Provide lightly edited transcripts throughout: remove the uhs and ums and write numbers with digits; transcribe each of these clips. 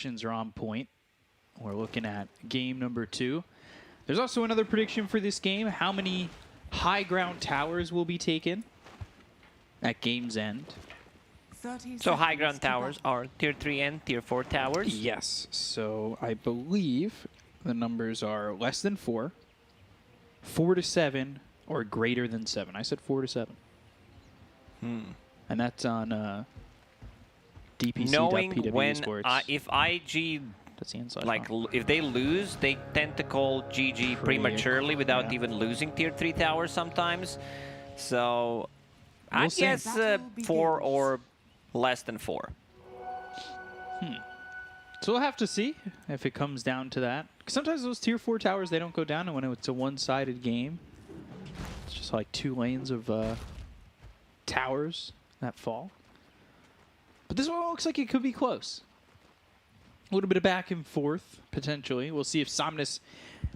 are on point. We're looking at game number 2. There's also another prediction for this game. How many high ground towers will be taken at game's end? So high ground towers are tier 3 and tier 4 towers? Yes. So I believe the numbers are less than 4, 4 to 7, or greater than 7. I said 4 to 7. And that's on DPC. Knowing when, Sports. if IG, That's the inside. like, if they lose, they tend to call GG prematurely without even losing tier 3 towers sometimes. So I guess 4 or less than 4. So we'll have to see if it comes down to that. Sometimes those tier 4 towers, they don't go down, and when it's a one-sided game, it's just like 2 lanes of towers that fall. But this one looks like it could be close. A little bit of back and forth, potentially. We'll see if Somnus,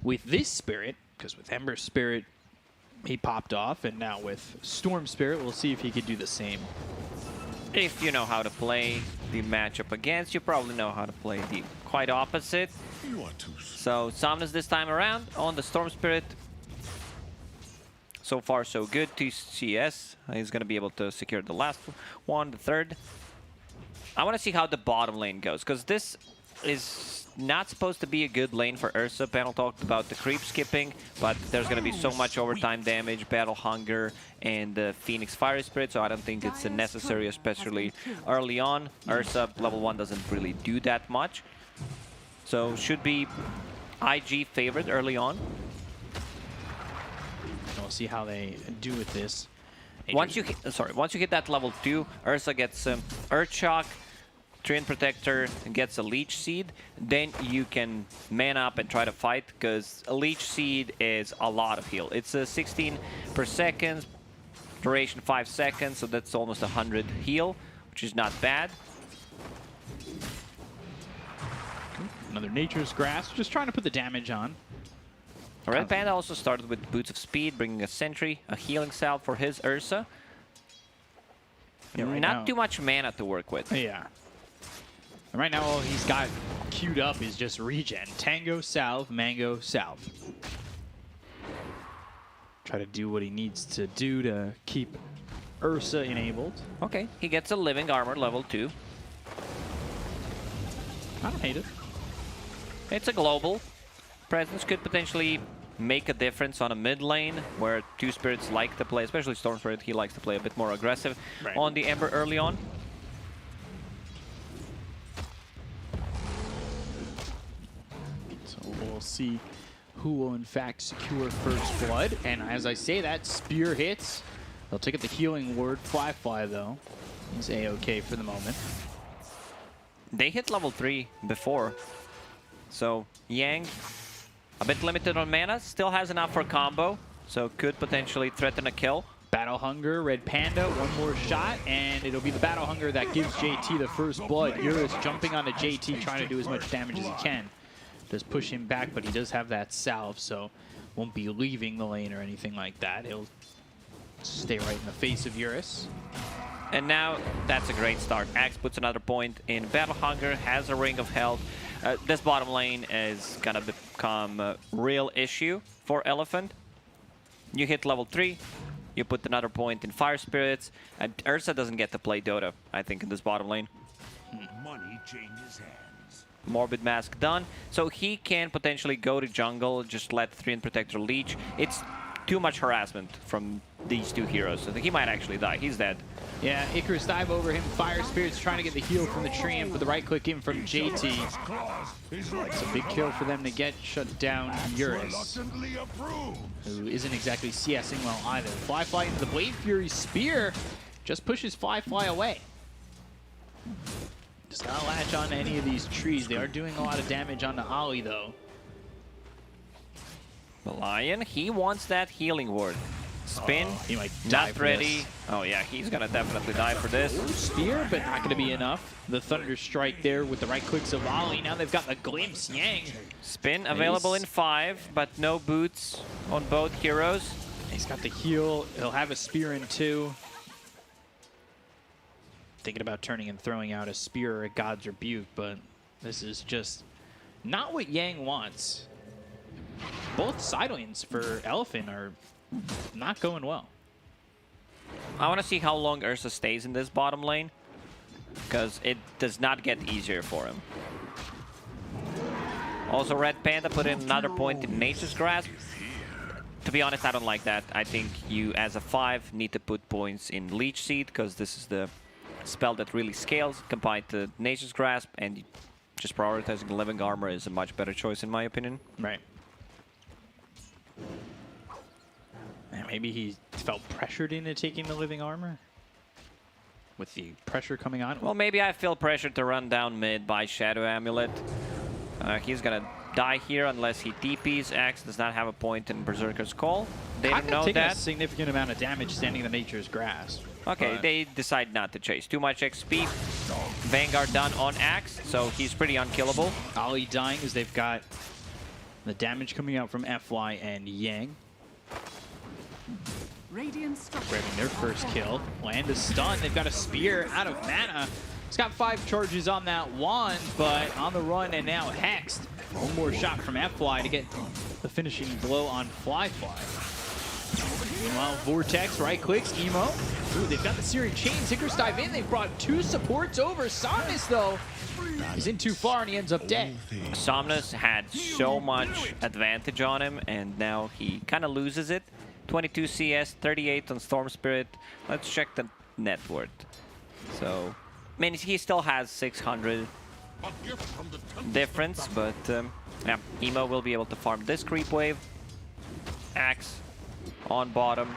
with this Spirit, because with Ember Spirit, he popped off, and now with Storm Spirit, we'll see if he could do the same. If you know how to play the matchup against, you probably know how to play the quite opposite. So Somnus this time around on the Storm Spirit. So far so good. 2 CS. He's going to be able to secure the last one, the third. I want to see how the bottom lane goes, because this is not supposed to be a good lane for Ursa. Panel talked about the creep skipping, but there's going to be so much overtime damage, Battle Hunger, and the Phoenix Fire Spirit, so I don't think it's necessary, especially early on. Ursa level 1 doesn't really do that much. So should be IG favorite early on. We'll see how they do with this. Once you hit that level 2, Ursa gets Earth Shock, Treant Protector, and gets a Leech Seed. Then you can man up and try to fight, because a Leech Seed is a lot of heal. It's 16 per second, duration 5 seconds, so that's almost 100 heal, which is not bad. Another Nature's Grasp, just trying to put the damage on. Red Panda also started with Boots of Speed, bringing a Sentry, a healing salve for his Ursa. Yeah, not too much mana to work with. Yeah. And right now, all he's got queued up is just regen. Tango, Salve, Mango, Salve. Try to do what he needs to do to keep Ursa enabled. Okay, he gets a Living Armor level 2. I don't hate it. It's a global. Presence could potentially make a difference on a mid lane, where 2 spirits like to play, especially Storm Spirit. He likes to play a bit more aggressive on the Ember early on. So we'll see who will in fact secure first blood. And as I say that, Spear hits. They'll take it the healing ward. Fly though. He's A-okay for the moment. They hit level 3 before. So Yang, a bit limited on mana, still has enough for combo, so could potentially threaten a kill. Battle Hunger, Red Panda, one more shot, and it'll be the Battle Hunger that gives JT the first blood. Eurus jumping onto JT, trying to do as much damage as he can. Does push him back, but he does have that salve, so won't be leaving the lane or anything like that. He'll stay right in the face of Eurus. And now that's a great start. Axe puts another point in Battle Hunger, has a Ring of Health. This bottom lane is gonna become a real issue for Elephant. You hit level 3, you put another point in Fire Spirits, and Ursa doesn't get to play Dota, I think, in this bottom lane. Money changes hands. Morbid Mask done, so he can potentially go to jungle, just let Treant Protector leech. It's too much harassment from these 2 heroes, so he might actually die. He's dead. Yeah, Icarus dive over him. Fire Spirit's trying to get the heal from the Treant, but the right click in from JT. It's a big kill for them to get shut down Eurus, who isn't exactly CSing well either. Fly into the Blade Fury Spear just pushes Fly away. Just gotta latch on to any of these trees. They are doing a lot of damage on the Ollie though. The Lion, he wants that healing ward. Spin, he might die not for ready. this. Oh yeah, he's gonna definitely die for this. Spear, but not gonna be enough. The Thunder Strike there with the right clicks of Ollie. Now they've got the Glimpse. Yang. Spin available in 5, but no boots on both heroes. He's got the heal. He'll have a Spear in 2. Thinking about turning and throwing out a Spear or a God's Rebuke, but This is just not what Yang wants. Both side lanes for Elephant are not going well. I want to see how long Ursa stays in this bottom lane, because it does not get easier for him. Also, Red Panda put in another point in Nature's Grasp. To be honest, I don't like that. I think you, as a 5, need to put points in Leech Seed, because this is the spell that really scales combined to Nature's Grasp, and just prioritizing Living Armor is a much better choice, in my opinion. Right. And maybe he felt pressured into taking the Living Armor? With the pressure coming on? Well, maybe I feel pressured to run down mid by Shadow Amulet. He's gonna die here unless he TPs. Axe does not have a point in Berserker's Call. They didn't know taking that. a significant amount of damage standing in Nature's Grasp. Okay, they decide not to chase. Too much XP. Vanguard done on Axe, so he's pretty unkillable. Ollie dying as they've got the damage coming out from FY and Yang. Grabbing their first kill. Land is stunned. They've got a spear out of mana. He's got 5 charges on that wand, but on the run and now hexed. One more shot from FY to get the finishing blow on Fly. Meanwhile, Vortex right clicks, Emo. Ooh, they've got the Syrian chain. Zickers dive in. They've brought 2 supports over. Somnus, though, he's in too far and he ends up dead. Somnus had so much advantage on him, and now he kind of loses it. 22 CS, 38 on Storm Spirit. Let's check the net worth. So, I mean, he still has 600 difference, but yeah, Emo will be able to farm this creep wave. Axe on bottom.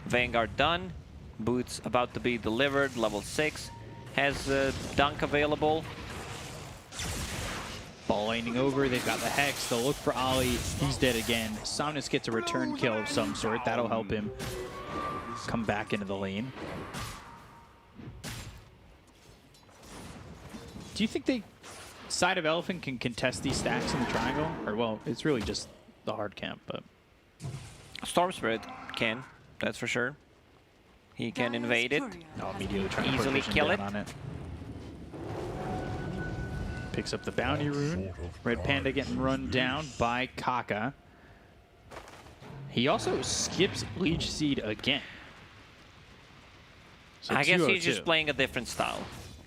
Vanguard done. Boots about to be delivered. Level 6. Has Dunk available. Ball laning over. They've got the Hex. They'll look for Ollie. He's dead again. Somnus gets a return kill of some sort. That'll help him come back into the lane. Do you think they, side of Elephant, can contest these stacks in the triangle? Or, well, it's really just the hard camp, but... Storm Spirit can, that's for sure. He can invade it. Oh, immediately trying to Easily put kill vision it. down on it. Picks up the bounty rune. Red Panda getting run down by Kaka. He also skips Leech Seed again. So I guess 202. he's just playing a different style.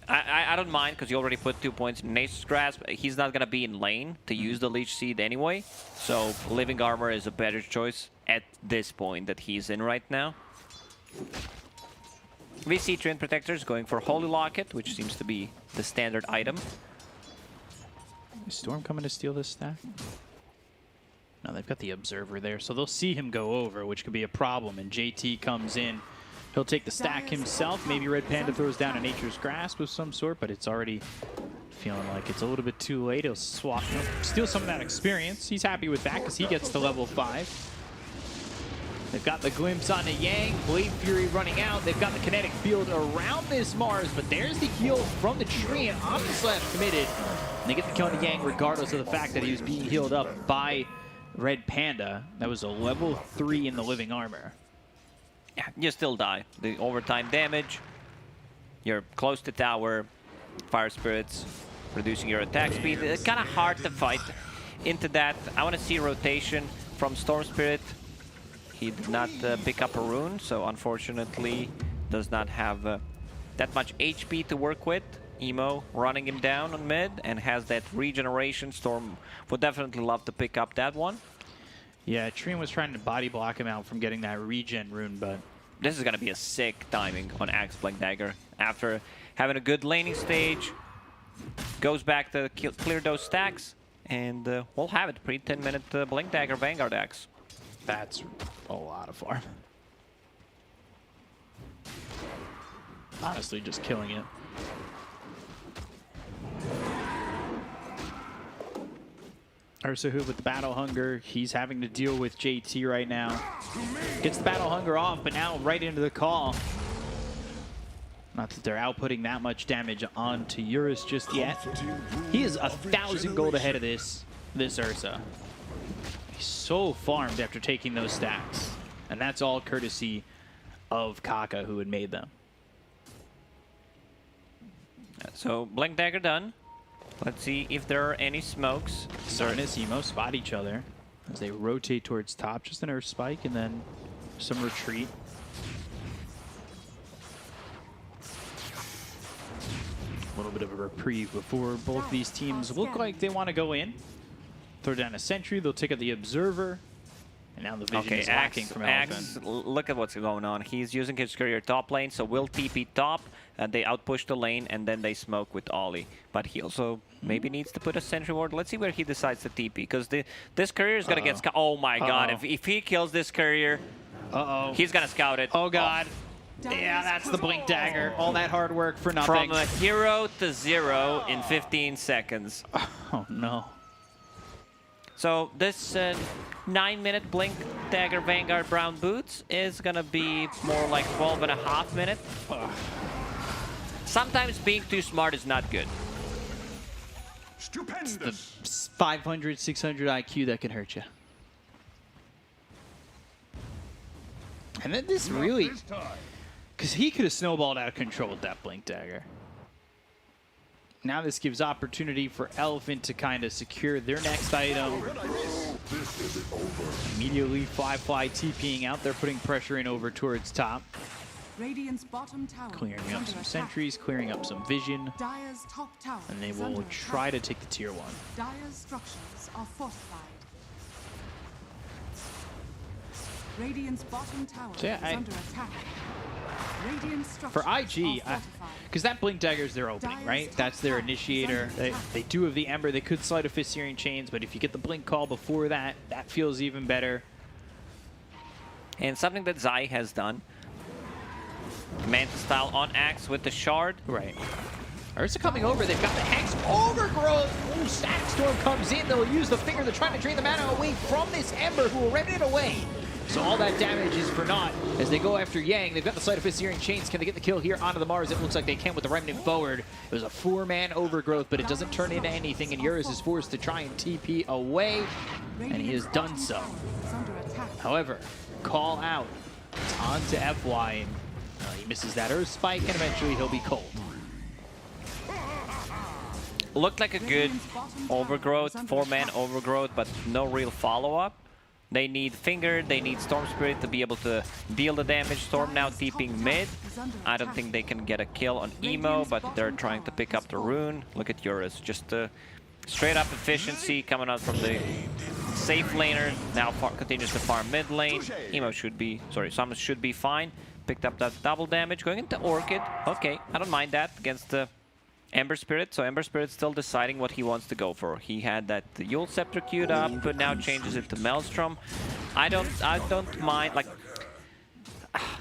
I don't mind, because you already put 2 points in Nature's Grasp. He's not going to be in lane to use the Leech Seed anyway. So Living Armor is a better choice at this point that he's in right now. We see Twin Protectors going for Holy Locket, which seems to be the standard item. Is Storm coming to steal this stack? No, they've got the Observer there, so they'll see him go over, which could be a problem. And JT comes in. He'll take the stack himself. Maybe Red Panda throws down a Nature's Grasp of some sort, but it's already feeling like it's a little bit too late. He'll swap, steal some of that experience. He's happy with that because he gets to level 5. They've got the glimpse on the Yang. Blade Fury running out. They've got the kinetic field around this Mars, but there's the heal from the tree, and Omnislash committed. And they get the kill on the Yang regardless of the fact that he was being healed up by Red Panda. That was a level 3 in the Living Armor. Yeah, you still die. The overtime damage. You're close to tower. Fire Spirits reducing your attack speed. It's kind of hard to fight into that. I want to see rotation from Storm Spirit. He did not pick up a rune, so unfortunately does not have that much HP to work with. Emo running him down on mid and has that regeneration. Storm would definitely love to pick up that one. Yeah, Trian was trying to body block him out from getting that regen rune, but... This is going to be a sick timing on Axe Blink Dagger. After having a good laning stage, goes back to clear those stacks, and we'll have it. Pre-10-minute Blink Dagger Vanguard Axe. That's a lot of farm. Honestly, just killing it. Ursahoot with the Battle Hunger. He's having to deal with JT right now. Gets the Battle Hunger off, but now right into the call. Not that they're outputting that much damage onto Eurus just yet. He is 1,000 gold ahead of this Ursa. He's so farmed after taking those stacks. And that's all courtesy of Kaka, who had made them. So, Blink Dagger done. Let's see if there are any smokes. Cernus, Emo spot each other as they rotate towards top. Just an Earth Spike and then some retreat. A little bit of a reprieve before both these teams look like they want to go in. Throw down a sentry, they'll take out the Observer. And now the vision is lacking from Elephant. Look at what's going on. He's using his courier top lane, so will TP top. They outpush the lane, and then they smoke with Ollie. But he also maybe needs to put a sentry ward. Let's see where he decides to TP, because this courier is going to get scouted. Oh my god, if he kills this courier, he's going to scout it. Oh god. Yeah, that's the Blink Dagger. All that hard work for nothing. From a hero to 0 in 15 seconds. Oh no. So this 9-minute Blink Dagger Vanguard Brown Boots is gonna be more like 12.5 minutes. Sometimes being too smart is not good. Stupendous. The 500, 600 IQ that can hurt you. And then this really, because he could have snowballed out of control with that Blink Dagger. Now this gives opportunity for Elephant to kind of secure their next item. Immediately Fly TPing out. They're putting pressure in over towards top. Radiant's bottom tower Clearing is up under some attack. sentries, clearing up some vision. Dire's top tower And they is will under try to attack. take the tier 1. Dire's structures are fortified. Radiant's bottom tower So yeah, is under attack. Radiant structures For IG, are fortified. because that Blink Dagger is their opening, right? That's their initiator. They do have the Ember. They could slide a Fist Searing Chains, but if you get the Blink call before that, that feels even better. And something that Zai has done. Manta style on Axe with the Shard. Right. Ursa coming over. They've got the Hex Overgrowth. Ooh, Static Storm comes in. They'll use the Finger. They're trying to drain the mana away from this Ember, who will remnant it away. So all that damage is for naught as they go after Yang. They've got the Sleight of Fist Searing Chains. Can they get the kill here onto the Mars? It looks like they can with the Remnant forward. It was a 4-man Overgrowth, but it doesn't turn into anything, and Eurus is forced to try and TP away, and he has done so. Is under attack. However, call out. It's on to FY, and he misses that Earth Spike, and eventually he'll be cold. Looked like a good Overgrowth, 4-man Overgrowth, but no real follow-up. They need Finger, they need Storm Spirit to be able to deal the damage. Storm now TPing mid. I don't think they can get a kill on Emo, but they're trying to pick up the rune. Look at Eurus, just straight up efficiency coming out from the safe laner. Now continues to farm mid lane. Emo should be, sorry, Samus should be fine. Picked up that double damage, going into Orchid. Okay, I don't mind that against the Ember Spirit. So Ember Spirit's still deciding what he wants to go for. He had that Yule Scepter queued up, but now changes it to Maelstrom. I don't mind, like,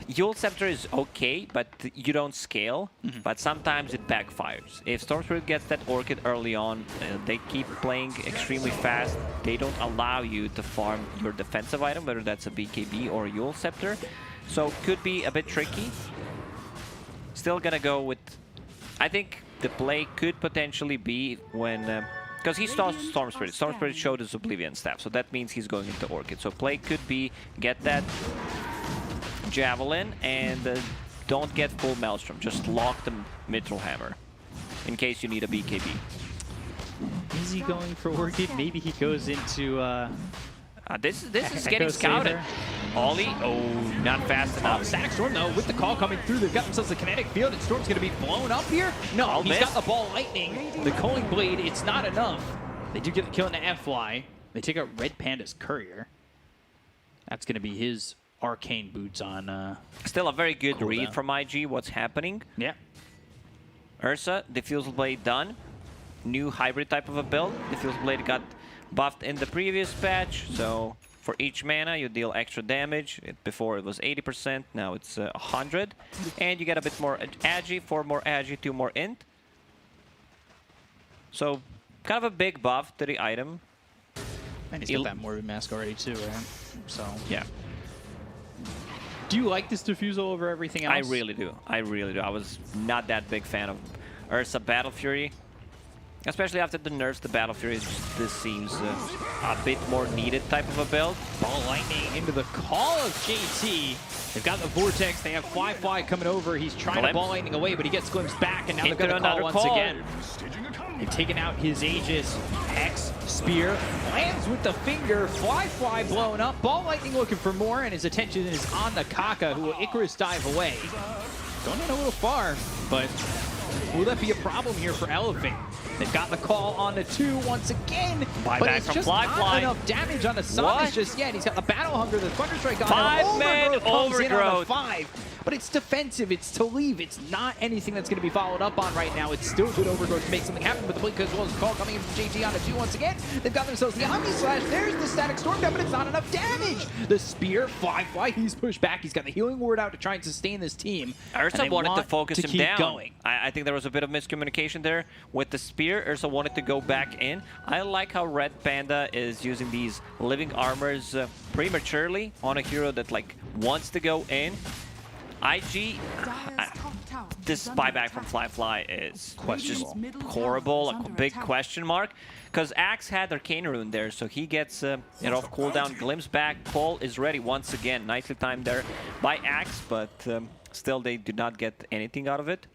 Yule Scepter is okay, but you don't scale. But sometimes it backfires. If Storm Spirit gets that Orchid early on, they keep playing extremely fast. They don't allow you to farm your defensive item, whether that's a BKB or a Yule Scepter. So could be a bit tricky. Still gonna go with, I think the play could potentially be when, because he saw Storm Spirit. Storm Spirit showed his Oblivion Staff, so that means he's going into Orchid. So play could be get that Javelin and don't get full Maelstrom. Just lock the Mithril Hammer in case you need a BKB. Is he going for Orchid? Maybe he goes into... This is Echo getting scouted. Saber. Ollie, oh, not fast enough. Static Storm, though, with the call coming through, they've got themselves a kinetic field, and Storm's going to be blown up here. No, he's got the Ball Lightning. The Culling Blade, it's not enough. They do get the kill into FY. They take out Red Panda's Courier. That's going to be his Arcane Boots on... Still a very good cool read down. from IG, what's happening. Yeah. Ursa, Diffusal Blade done. New hybrid type of a build. Diffusal Blade got buffed in the previous patch, so for each mana you deal extra damage. Before it was 80%, now it's 100. And you get a bit more agi, 4 more agi, 2 more int. So kind of a big buff to the item. And he's got that Morbid Mask already too, right? So... Yeah. Do you like this Diffusal over everything else? I really do. I really do. I was not that big fan of Ursa Battle Fury. Especially after the nerfs, the Battle Fury, this seems a bit more needed type of a build. Ball Lightning into the call of JT. They've got the Vortex. They have Fly coming over. He's trying to Ball Lightning away, but he gets glimpsed back, and now they're going to call once again. They've taken out his Aegis. Hex, Spear, lands with the finger. Fly blowing up. Ball Lightning looking for more, and his attention is on the Kaka, who will Icarus dive away. Going in a little far, but will that be a problem here for Elephant? They've got the call on the 2 once again, but it's just not enough damage on the Summons just yet. He's got the Battle Hunger, the Thunder Strike on him. 5-man comes in on the Overgrowth. 5. But it's defensive, it's to leave, it's not anything that's going to be followed up on right now. It's still good Overgrowth to make something happen with the blink as well as a call coming in from JT on the 2 once again. They've got themselves the Omni Slash, there's the Static Storm down, but it's not enough damage. The Spear, Fly, he's pushed back, he's got the Healing Ward out to try and sustain this team. Ursa wanted to focus him down. Going. I think there was a bit of miscommunication there with the Spear. Ursa wanted to go back in. I like how Red Panda is using these living armors prematurely on a hero that like wants to go in. IG, this buyback from Fly is just horrible, a big question mark. Because Axe had Arcane Rune there, so he gets it off cooldown, glimpse back, pull is ready once again. Nicely timed there by Axe, but still they do not get anything out of it.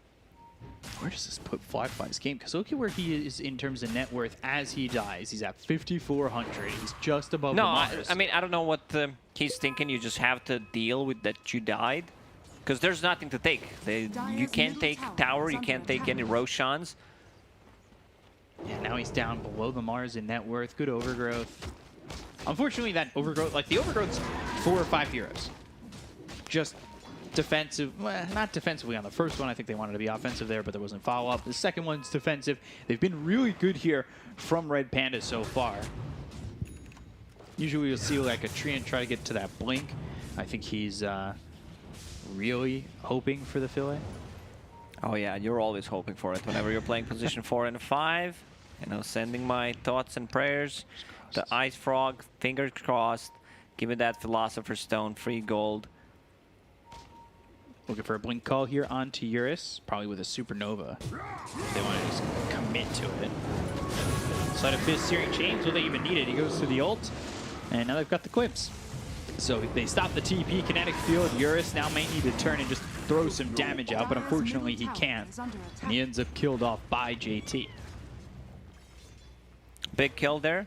Where does this put Fly's game? Because look at where he is in terms of net worth as he dies. He's at 5,400. He's just above the Mars. I mean, I don't know what he's thinking. You just have to deal with that you died. Because there's nothing to take. You can't take Tower, you can't take any Roshans. Yeah, now he's down below the Mars in net worth. Good Overgrowth. Unfortunately, that Overgrowth, like the Overgrowth's 4 or 5 heroes. Just defensive, well, not defensively on the first one. I think they wanted to be offensive there, but there wasn't follow-up. The second one's defensive. They've been really good here from Red Panda so far. Usually you'll see like a Treant try to get to that blink. I think he's really hoping for the fillet. Oh yeah, you're always hoping for it whenever you're playing position 4 and 5. You know, sending my thoughts and prayers. The Ice Frog, fingers crossed. Give me that Philosopher's Stone, free gold. Looking for a blink call here onto Eurus, probably with a Supernova. They want to just commit to it. Sleight of Fist, Searing Chains, will they even need it? He goes to the ult, and now they've got the clips. So they stop the TP, Kinetic Field. Eurus now may need to turn and just throw some damage out, but unfortunately he can't. And he ends up killed off by JT. Big kill there.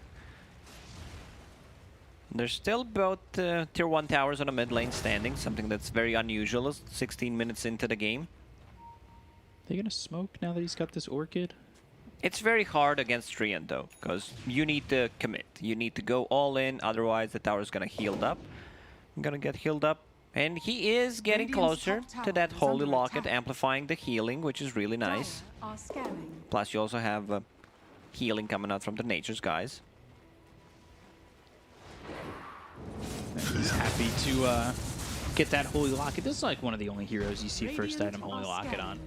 There's still both tier 1 towers on a mid lane standing, something that's very unusual 16 minutes into the game. They gonna smoke now that he's got this Orchid? It's very hard against Treant though, because you need to commit. You need to go all in, otherwise the tower's gonna heal up. Gonna get healed up. And he is getting closer to that Holy Locket, amplifying the healing, which is really nice. Plus you also have healing coming out from the Nature's guys. He's happy to get that Holy Locket. This is like one of the only heroes you see first item Holy Locket on.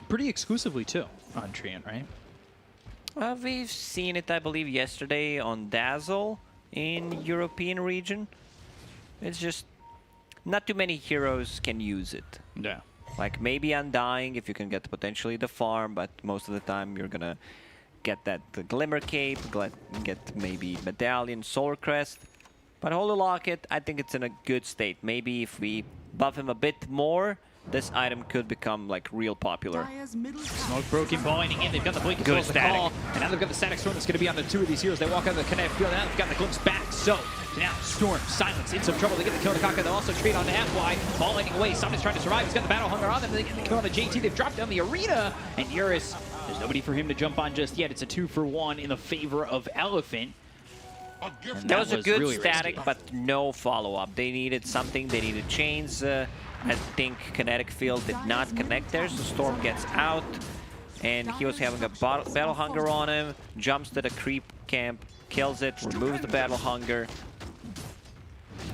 Pretty exclusively too on Treant, right? We've seen it, I believe, yesterday on Dazzle in European region. It's just not too many heroes can use it. Yeah. Like maybe Undying if you can get potentially the farm, but most of the time you're gonna get that Glimmer Cape, get maybe Medallion, Solar Crest. But Holy Locket, I think it's in a good state. Maybe if we buff him a bit more, this item could become like real popular. Smoke broken, balling in. They've got the blink as well as the static. call, and now they've got the Static Storm that's going to be on the 2 of these heroes. They walk out of the Kinetic Field, and now they've got the glimpse back. So now Storm, Silence, in some trouble. They get the kill on Kaka. They'll also trade on the Half-Y. Ball lightning away. Summon's trying to survive. He's got the Battle Hunger on them. They get the kill on the JT. They've dropped down the arena, and Eurus, there's nobody for him to jump on just yet. It's a 2-for-1 in the favor of Elephant. That was a good really static, risky. but no follow-up. They needed something. They needed chains. I think Kinetic Field did not connect there, so Storm gets out. And he was having a Battle Hunger on him. Jumps to the creep camp, kills it, removes the Battle Hunger.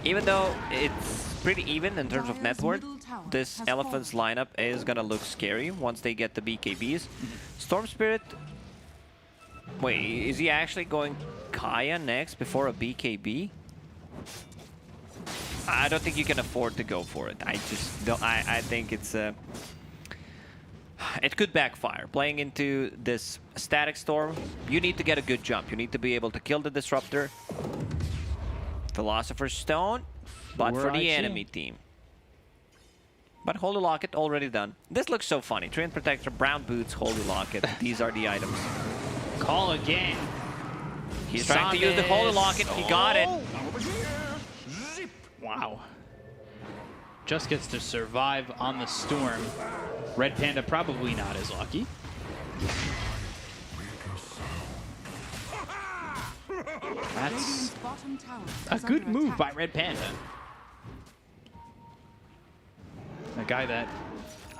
Even though it's pretty even in terms of net worth, this Elephant's lineup is gonna look scary once they get the BKBs. Storm Spirit... Wait, is he actually going Kaya next before a BKB? I don't think you can afford to go for it. I just don't. I think it's it could backfire. Playing into this Static Storm, you need to get a good jump. You need to be able to kill the Disruptor. Philosopher's Stone, but for the enemy team. But Holy Locket already done. This looks so funny. Treant Protector, Brown Boots, Holy Locket. These are the items. Call again. He's trying to use the Holy Locket. He got it. Wow. Just gets to survive on the storm. Red Panda probably not as lucky. That's Radiant's bottom tower a is good under move attack. by Red Panda. A guy that,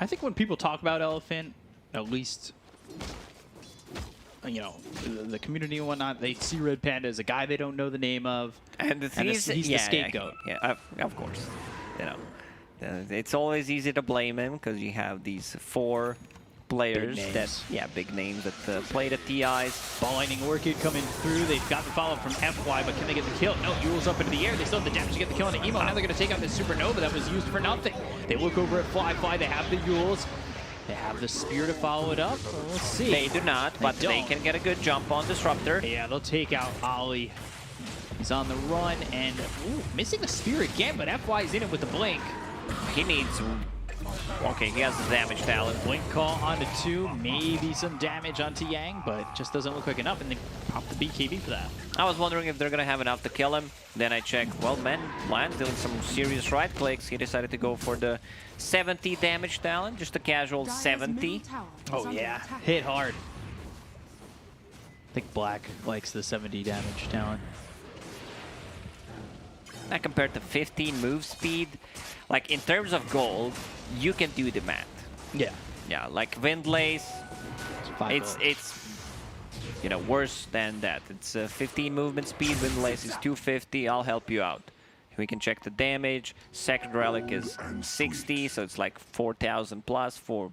I think when people talk about Elephant, at least, you know, the community and whatnot, they see Red Panda as a guy they don't know the name of. And the thing is, he's the scapegoat. Yeah, of course. You know, it's always easy to blame him because you have these 4 players big names that play the TIs. Ball Lightning Orchid coming through. They've got the follow-up from FY, but can they get the kill? No, Yule's up into the air. They still have the damage to get the kill on the Emo. Now they're going to take out this Supernova that was used for nothing. They look over at Fly. They have the Yules. They have the Spear to follow it up. Well, let's see. They do not, but they can get a good jump on Disruptor. Yeah, they'll take out Ollie. He's on the run and missing the Spear again, but FY's in it with the Blink. He needs... Okay, he has the damage talent. Blink call onto 2, maybe some damage onto Yang, but just doesn't look like enough, and they pop the BKB for that. I was wondering if they're gonna have enough to kill him. Then I check, well, Land's doing some serious right clicks. He decided to go for the 70 damage talent, just a casual Dire's 70. middle tower is Oh under yeah, attack. hit hard. I think Black likes the 70 damage talent. That compared to 15 move speed, like in terms of gold, you can do the math. Yeah. Yeah, like Windlace, It's it's you know, worse than that. It's 15 movement speed, Windlace is 250, I'll help you out. We can check the damage. Second Relic is 60, so it's like 4,000 plus for...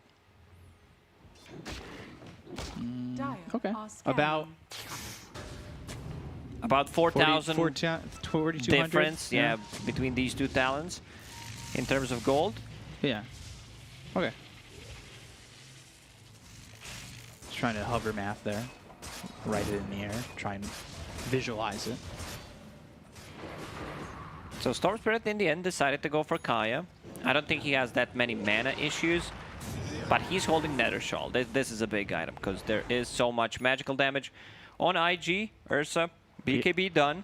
Dire Okay. are scanning. About 4,000 4,200 difference, yeah, between these 2 talents in terms of gold. Yeah. Okay. Just trying to hover math there. Write it in the air. Try and visualize it. So Storm Spirit in the end decided to go for Kaya. I don't think he has that many mana issues, but he's holding Nether Shawl. This is a big item because there is so much magical damage on IG. Ursa, BKB done.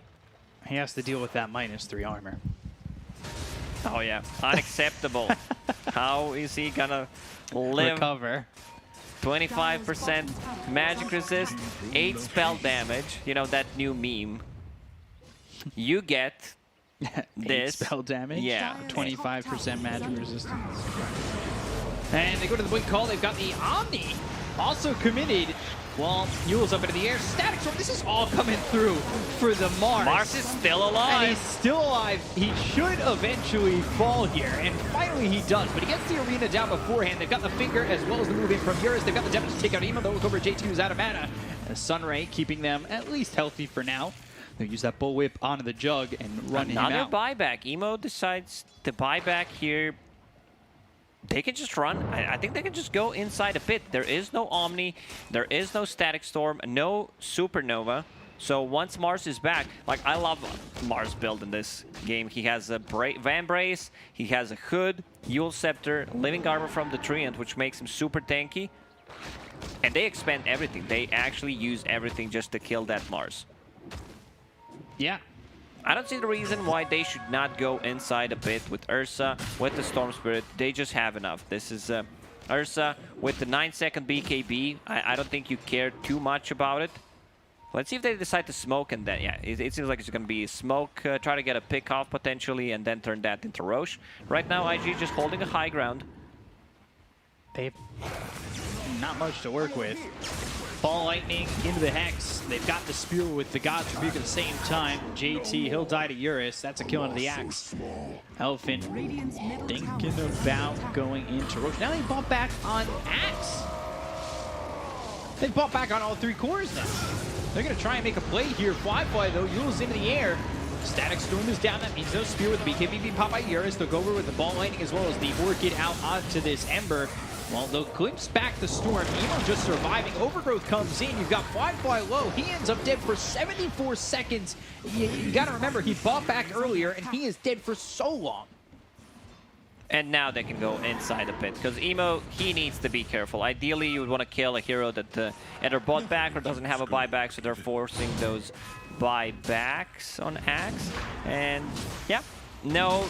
He has to deal with that -3 armor. Oh yeah, unacceptable. How is he gonna live? Recover. 25% magic resist, 8 spell damage. You know that new meme. You get 8 this. spell damage. Yeah. 25% magic resistance. And they go to the Blink call. They've got the Omni also committed. Well, Yule's up into the air. Static Storm. This is all coming through for the Mars. Mars is still alive. And he's still alive. He should eventually fall here, and finally he does. But he gets the arena down beforehand. They've got the finger as well as the move in from Eurus. They've got the damage to take out Emo. They'll look over J2 who's out of mana. And Sunray keeping them at least healthy for now. They'll use that Bullwhip onto the Jug and run him Another out. buyback. Emo decides to buy back here. They can just run. I think they can just go inside a pit. There is no Omni. There is no Static Storm. No Supernova. So once Mars is back, like I love Mars build in this game. He has a Van Brace. He has a Hood, Yule Scepter, Living Armor from the Treant, which makes him super tanky. And they expand everything. They actually use everything just to kill that Mars. Yeah. I don't see the reason why they should not go inside a pit with Ursa, with the Storm Spirit. They just have enough. This is Ursa with the 9-second BKB. I don't think you care too much about it. Let's see if they decide to smoke and then, yeah, it seems like it's going to be smoke, try to get a pick off potentially and then turn that into Roche. Right now, IG just holding a high ground. They've not much to work with. Ball Lightning into the Hex. They've got the Spear with the God's Rebuke at the same time. JT, he'll die to Eurus. That's a kill into the Axe. Elephant Radiant's middle thinking tower is about under attack. going into Roche. Now they bought back on Axe. They bought back on all 3 cores now. They're going to try and make a play here. Fly though. Yule's into the air. Static Storm is down. That means no Spear with the BKB pop by Eurus. They'll go over with the Ball Lightning as well as the Orchid out onto this Ember. Well, they'll glimpse back the Storm. Emo just surviving. Overgrowth comes in. You've got Fly low. He ends up dead for 74 seconds. You got to remember, he bought back earlier, and he is dead for so long. And now they can go inside the pit, because Emo, he needs to be careful. Ideally, you would want to kill a hero that either bought back or doesn't have a buyback, so they're forcing those buybacks on Axe. And yeah, no,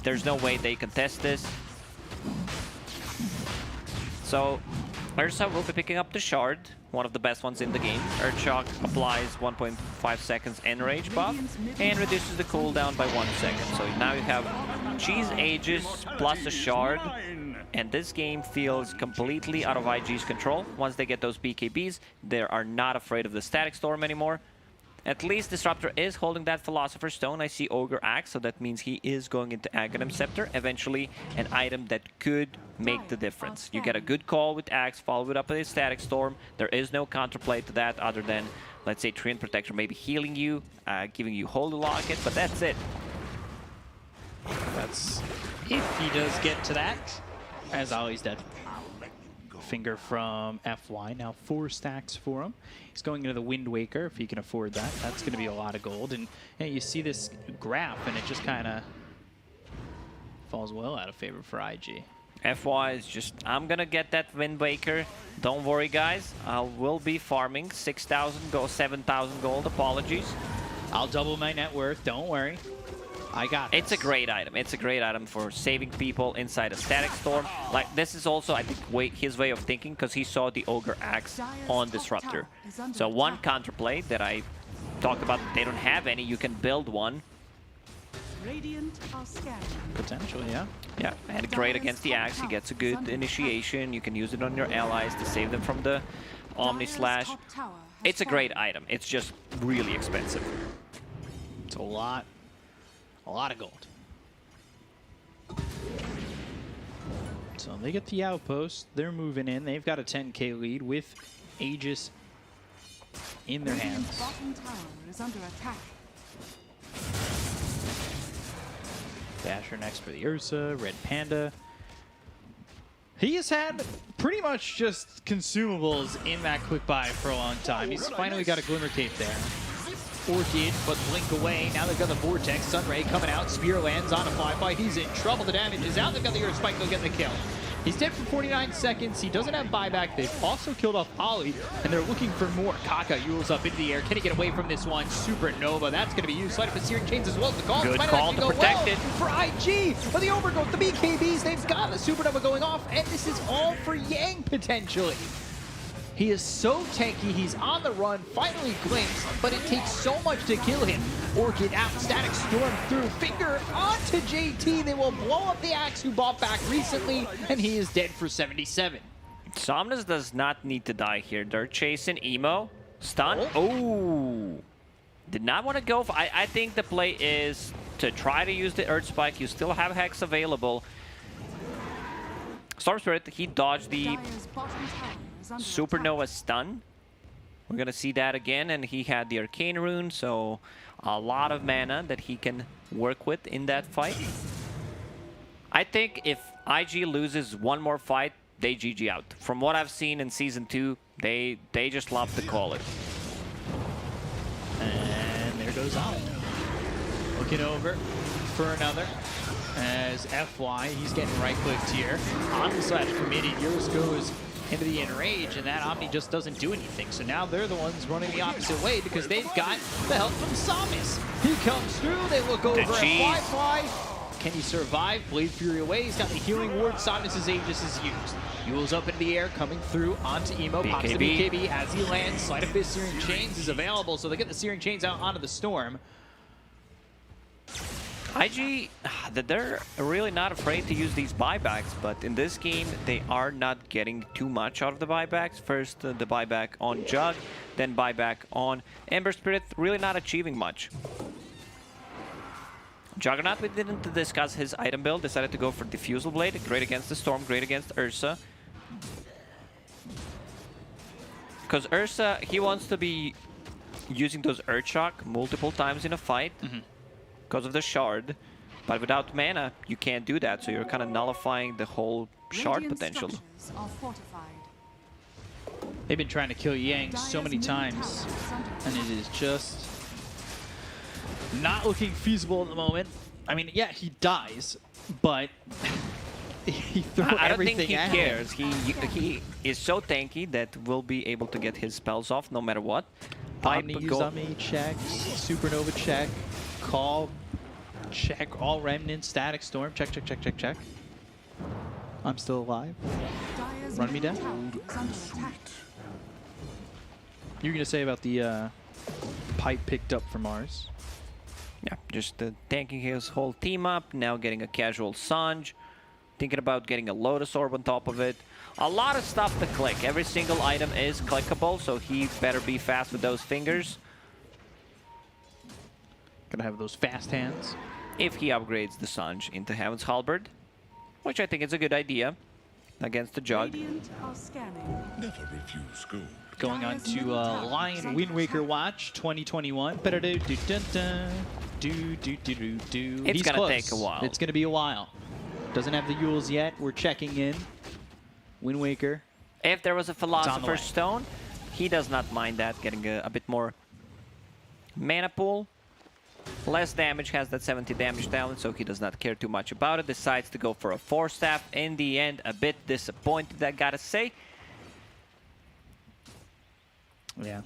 there's no way they contest this. So Ursa will be picking up the Shard, one of the best ones in the game. Earthshock applies 1.5 seconds enrage buff and reduces the cooldown by 1 second. So now you have Cheese Aegis plus a Shard, and this game feels completely out of IG's control. Once they get those BKBs, they are not afraid of the Static Storm anymore. At least Disruptor is holding that Philosopher's Stone. I see Ogre Axe, so that means he is going into Aghanim Scepter, eventually an item that could make the difference. You get a good call with Axe, follow it up with a Static Storm. There is no counterplay to that other than, let's say, Treant Protector maybe healing you, giving you Holy Locket, but that's it. That's if he does get to that. As always, dead. Finger from FY, now 4 stacks for him. He's going into the Wind Waker if he can afford that. That's going to be a lot of gold. And you see this graph, and it just kind of falls well out of favor for IG. FY is just, I'm going to get that Wind Waker. Don't worry, guys. I will be farming 6,000 gold, 7,000 gold. Apologies. I'll double my net worth. Don't worry. I got this. It's a great item. It's a great item for saving people inside a Static Storm. Like, this is also, I think, his way of thinking, because he saw the Ogre Axe on Disruptor. So one counterplay that I talked about, they don't have any. You can build one. Radiant are scanning. Potentially, yeah. Yeah, and great against the Axe. He gets a good initiation. You can use it on your allies to save them from the Omni Slash. It's a great item. It's just really expensive. It's a lot of gold. So they get the outpost. They're moving in. They've got a 10k lead with Aegis in their hands. Bottom tower is under attack. Dasher next for the Ursa. Red Panda. He has had pretty much just consumables in that quick buy for a long time. He's finally got a Glimmer Cape there. Orchid, but blink away. Now they've got the Vortex. Sunray coming out. Spear lands on a flyby. He's in trouble. The damage is out. They've got the Earth Spike. They'll get the kill. He's dead for 49 seconds. He doesn't have buyback. They've also killed off Ollie, and they're looking for more. Kaka yules up into the air. Can he get away from this one? Supernova. That's going to be used. Light up the Searing Chains as well as the call. Good call to protect it. For IG. But the overgrowth, the BKBs, they've got the Supernova going off, and this is all for Yang potentially. He is so tanky, he's on the run, finally blinks, but it takes so much to kill him. Orchid out, Static Storm through, Finger onto JT. They will blow up the Axe who bought back recently, and he is dead for 77. Somnus does not need to die here. They're chasing Emo. Stun. Oh. Did not want to go for... I think the play is to try to use the Earth Spike. You still have Hex available. Storm Spirit, he dodged the Supernova stun. We're gonna see that again, and he had the Arcane Rune, so a lot of mana that he can work with in that fight. I think if IG loses one more fight, they GG out. From what I've seen in Season 2, they just love to call it. And there goes Ollie. Looking over for another. As FY, he's getting right-clicked here. Omni Slash committed. Yours goes into the Enrage, and that Omni just doesn't do anything. So now they're the ones running the opposite way because they've got the help from Samus. He comes through. They look over at Fly. Can he survive? Blade Fury away. He's got the healing ward. Samus's Aegis is used. Yule's up into the air, coming through onto Emo. Pops the BKB as he lands. Sleight of Fist Searing Chains is available, so they get the Searing Chains out onto the Storm. IG, they're really not afraid to use these buybacks, but in this game, they are not getting too much out of the buybacks. First, the buyback on Jug, then buyback on Ember Spirit, really not achieving much. Juggernaut, we didn't discuss his item build, decided to go for Diffusal Blade, great against the Storm, great against Ursa. Because Ursa, he wants to be using those Earthshock multiple times in a fight. Because of the Shard, but without mana, you can't do that, so you're kind of nullifying the whole Shard potential. They've been trying to kill Yang so many times, and it is just not looking feasible at the moment. I mean, yeah, he dies, but he threw I don't think everything he at cares. him. He is so tanky that will be able to get his spells off no matter what. Pipe Omni go. Uzami check, Supernova check, Call check, all Remnant, Static Storm, check, check, check, check, check. I'm still alive. Dire's Run me middle down. tower is under attack. You're gonna say about the pipe picked up from Mars. Yeah, just tanking his whole team up, now getting a casual Sanj, thinking about getting a Lotus Orb on top of it. A lot of stuff to click. Every single item is clickable, so he better be fast with those fingers. Gonna have those fast hands. If he upgrades the Sanj into Heaven's Halberd, which I think is a good idea against the Jug. Radiant are scanning. Never refuse gold. Going on Dire's to middle tower Lion is under Wind Waker attack. Watch 2021. It's He's gonna close. take a while. It's gonna be a while. Doesn't have the Yules yet. We're checking in. Wind Waker. If there was a on the Philosopher's way. Stone, he does not mind that, getting a bit more mana pool. Less damage, has that 70 damage talent, so he does not care too much about it. Decides to go for a 4-staff. In the end, a bit disappointed, I gotta say. Yeah.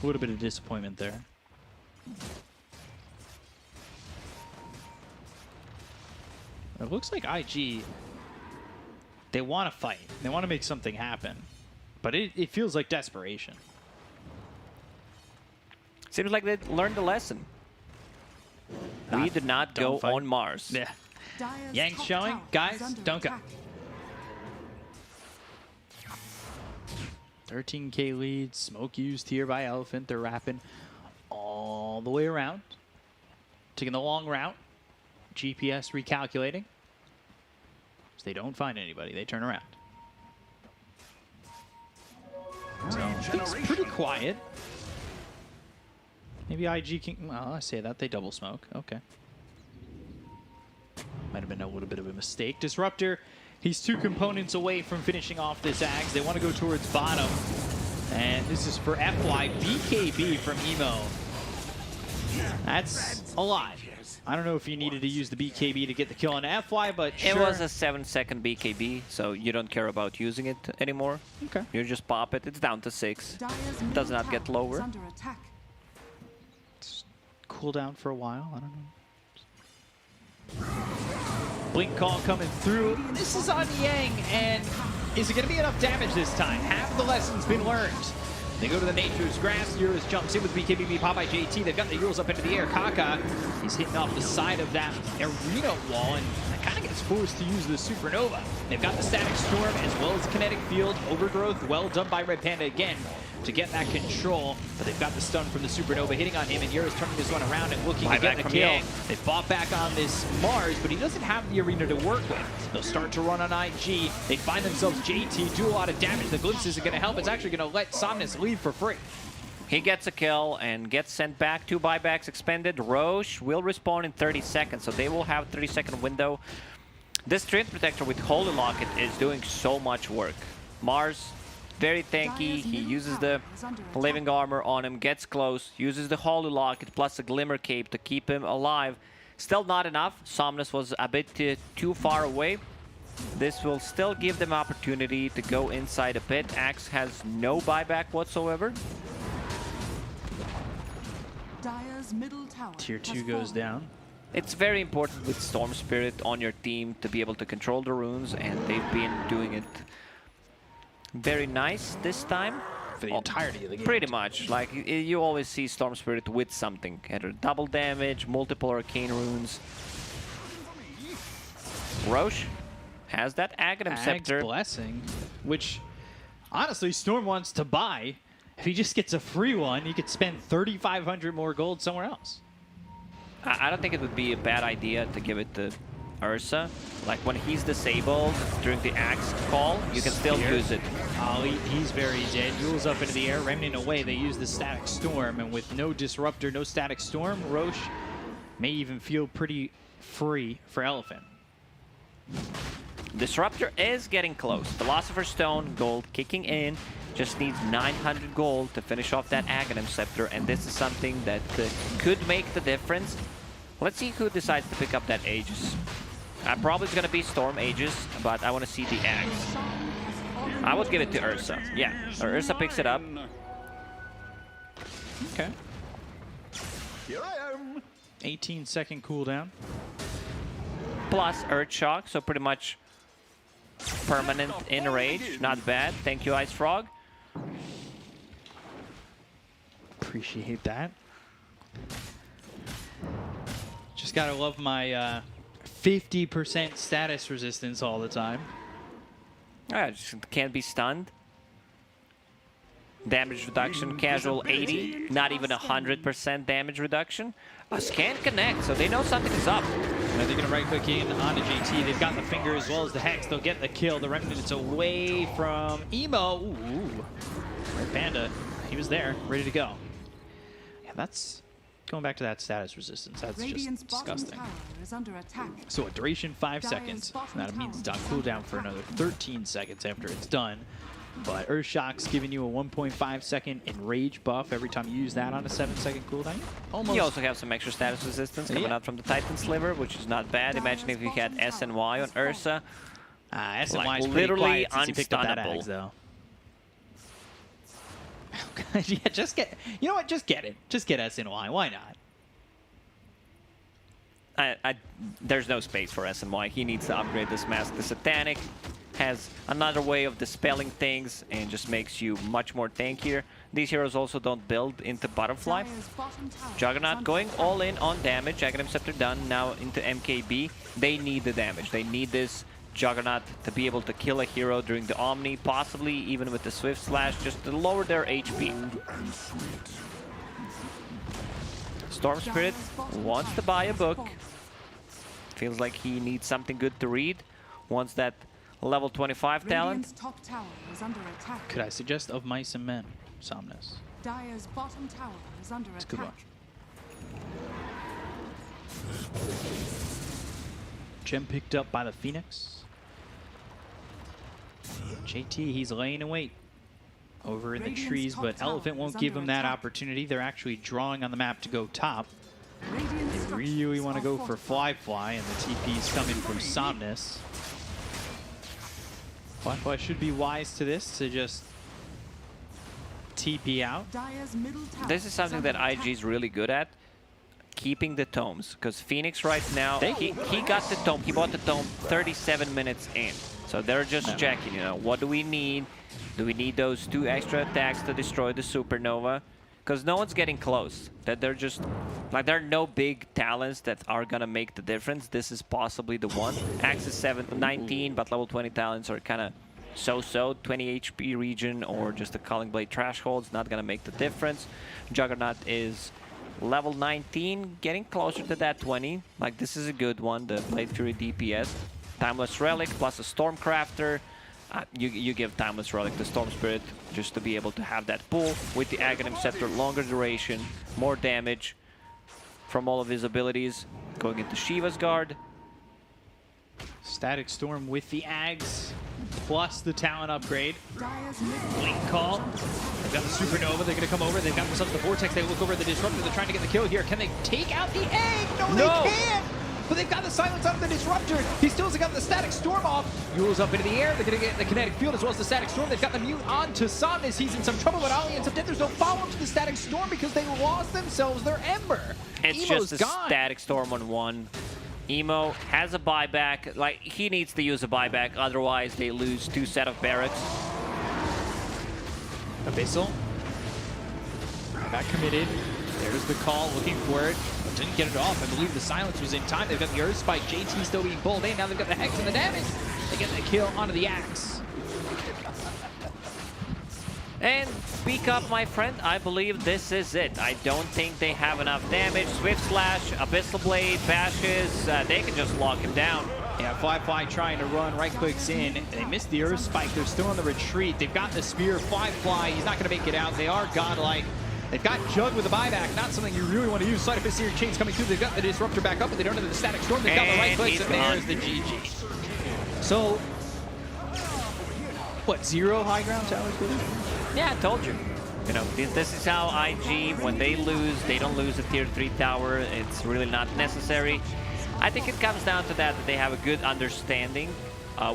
A little bit of disappointment there. It looks like IG, they want to fight. They want to make something happen. But it feels like desperation. Seems like they learned the lesson. We Not- did not don't go fight. on Mars. Yeah. Dire's Yang's top showing. tower Guys, is under don't go. attack. 13k lead. Smoke used here by Elephant. They're wrapping all the way around. Taking the long route. GPS recalculating. So they don't find anybody. They turn around. So it's pretty quiet. Maybe IG can. Well, I say that. They double smoke. Okay. Might have been a little bit of a mistake. Disruptor, he's 2 components away from finishing off this Axe. They want to go towards bottom. And this is for FY. BKB from Emo. That's a lot. I don't know if you needed to use the BKB to get the kill on FY, but It sure. was a 7-second BKB, so you don't care about using it anymore. Okay. You just pop it. It's down to 6. Dire's Does middle not get tower is lower. under attack. Cool down for a while. I don't know. Blink call coming through. This is on Yang, and is it going to be enough damage this time? Have the lessons been learned? They go to the Nature's Grass. Eurus jumps in with BKB, Popeye JT. They've got the Euros up into the air. Kaka, he's hitting off the side of that arena wall, and that kind of gets forced to use the Supernova. They've got the Static Storm as well as Kinetic Field. Overgrowth, well done by Red Panda again to get that control, but they've got the stun from the Supernova hitting on him, and Eurus turning this one around and looking to get the from kill. Yang. They fought back on this Mars, but he doesn't have the arena to work with. They'll start to run on IG. They find themselves JT, do a lot of damage. The glimpse isn't going to help. It's actually going to let Somnus leave for free. He gets a kill and gets sent back. 2 buybacks expended. Roche will respawn in 30 seconds, so they will have a 30-second window. This Strength Protector with Holy Locket is doing so much work. Mars, very tanky. He uses the Living Armor on him, gets close, uses the Holy Locket plus a Glimmer Cape to keep him alive. Still not enough. Somnus was a bit too far away. This will still give them opportunity to go inside a pit. Axe has no buyback whatsoever. Dire's middle tower Tier has 2 goes fallen. down. It's very important with Storm Spirit on your team to be able to control the runes, and they've been doing it very nice this time. For the entirety of the game. Pretty much. Like, you always see Storm Spirit with something. Either double damage, multiple arcane runes. Roche has that Aghanim Ag's Scepter. Blessing, which honestly Storm wants to buy. If he just gets a free one, he could spend 3,500 more gold somewhere else. I don't think it would be a bad idea to give it to Ursa. Like, when he's disabled during the Axe call, you can still Spear. use it. He's very dead. Yule's up into the air, Remnant away. They use the Static Storm, and with no Disruptor, no Static Storm, Roche may even feel pretty free for Elephant. Disruptor is getting close. Philosopher's Stone, gold kicking in. Just needs 900 gold to finish off that Aghanim Scepter, and this is something that could make the difference. Let's see who decides to pick up that Aegis. Probably it's gonna be Storm Aegis, but I want to see the Axe. I would give it to Ursa. Yeah, or Ursa picks it up. Okay. 18-second cooldown. Plus Earth Shock, so pretty much permanent enrage. Not bad. Thank you, Ice Frog. Appreciate that. Just gotta love my 50% status resistance all the time. Yeah, just can't be stunned. Damage reduction, casual 80, not even 100% damage reduction. A scan connect, so they know something is up. Now they're gonna right click in on a JT. They've got the finger as well as the hex. They'll get the kill. The Remnant's away from Emo. Ooh, Red Panda. He was there, ready to go. Yeah, that's going back to that status resistance. That's Radiant's just bottom disgusting. tower is under attack. So a duration 5 seconds. That means it's on cooldown for another 13 seconds after it's done. But Earth Shock's giving you a 1.5 second enrage buff every time you use that on a 7-second cooldown. Almost. You also have some extra status resistance coming out from the Titan Sliver, which is not bad. Imagine if you had SNY on Ursa. SNY Like, is literally since he picked up that unstunnable. Axe, though. Yeah, just get. You know what? Just get it. Just get SNY. Why not? There's no space for SNY. He needs to upgrade this mask. The Satanic has another way of dispelling things and just makes you much more tankier. These heroes also don't build into Butterfly. Dire's bottom tower is Juggernaut under going attack. all in on damage. Aghanim Scepter done. Now into MKB. They need the damage. They need this Juggernaut to be able to kill a hero during the Omni, possibly even with the Swift Slash, just to lower their HP. Storm Spirit wants to buy a book. Feels like he needs something good to read. Wants that level 25 talent. Radiant's top tower is under attack. Could I suggest Of Mice and Men, Somnus? Dire's bottom tower is under It's a good one. attack. Gem picked up by the Phoenix. JT, he's laying in wait over in the Radiant's trees, top but tower Elephant won't is give under him that attack. opportunity. They're actually drawing on the map to go top. Radiant They really want to go for Fly, and the TP's coming from Somnus. Fly should be wise to this, to just TP out. Dire's middle tower This is something that under IG attack. is really good at. Keeping the tomes. Because Phoenix right now, he got the tome. He bought the tome 37 minutes in. So they're just checking, you know, what do we need? Do we need those 2 extra attacks to destroy the Supernova? Because no one's getting close. That they're just, like, there are no big talents that are gonna make the difference. This is possibly the one. Axis 19, but level 20 talents are kind of so-so. 20 HP region or just a Culling Blade Threshold is not gonna make the difference. Juggernaut is level 19, getting closer to that 20. Like, this is a good one, the Blade Fury DPS. Timeless Relic plus a Stormcrafter. You give Timeless Relic to Storm Spirit just to be able to have that pull with the Aghanim Scepter, longer duration, more damage from all of his abilities. Going into Shiva's Guard. Static Storm with the Ags, plus the talent upgrade. Dire's middle Blink call. They've got the Supernova. They're going to come over. They've got themselves the Vortex. They look over the Disruptor. They're trying to get the kill here. Can they take out the egg? No, they can't. But they've got the silence out of the Disruptor. He still's got the Static Storm off. Yule's up into the air. They're going to get the Kinetic Field as well as the Static Storm. They've got the Mute onto Somnus. He's in some trouble, but Ali ends up dead. There's no follow-up to the Static Storm because they lost themselves their Ember. It's Emo's just a gone. Static Storm on 1. Emo has a buyback. Like, he needs to use a buyback, otherwise they lose 2 set of barracks. Abyssal. Got committed. There's the call, looking for it. But didn't get it off. I believe the silence was in time. They've got the Earth Spike. JT still being pulled in. Now they've got the Hex and the damage. They get the kill onto the Axe. And speak up, my friend. I believe this is it. I don't think they have enough damage. Swift Slash, Abyssal Blade, Bashes, they can just lock him down. Yeah, Fly trying to run, right clicks in. They missed the Earth Spike. They're still on the retreat. They've got the Spear. Fly, he's not going to make it out. They are godlike. They've got Jug with a buyback, not something you really want to use. Side of Searing Chains coming through. They've got the Disruptor back up, but they don't have the Static Storm. They've got the right clicks, and there's the GG. So, what, 0 high ground towers with it? Yeah, I told you. You know, this is how IG, when they lose, they don't lose a tier 3 tower. It's really not necessary. I think it comes down to that they have a good understanding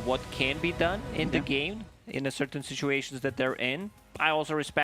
what can be done in the game in a certain situations that they're in. I also respect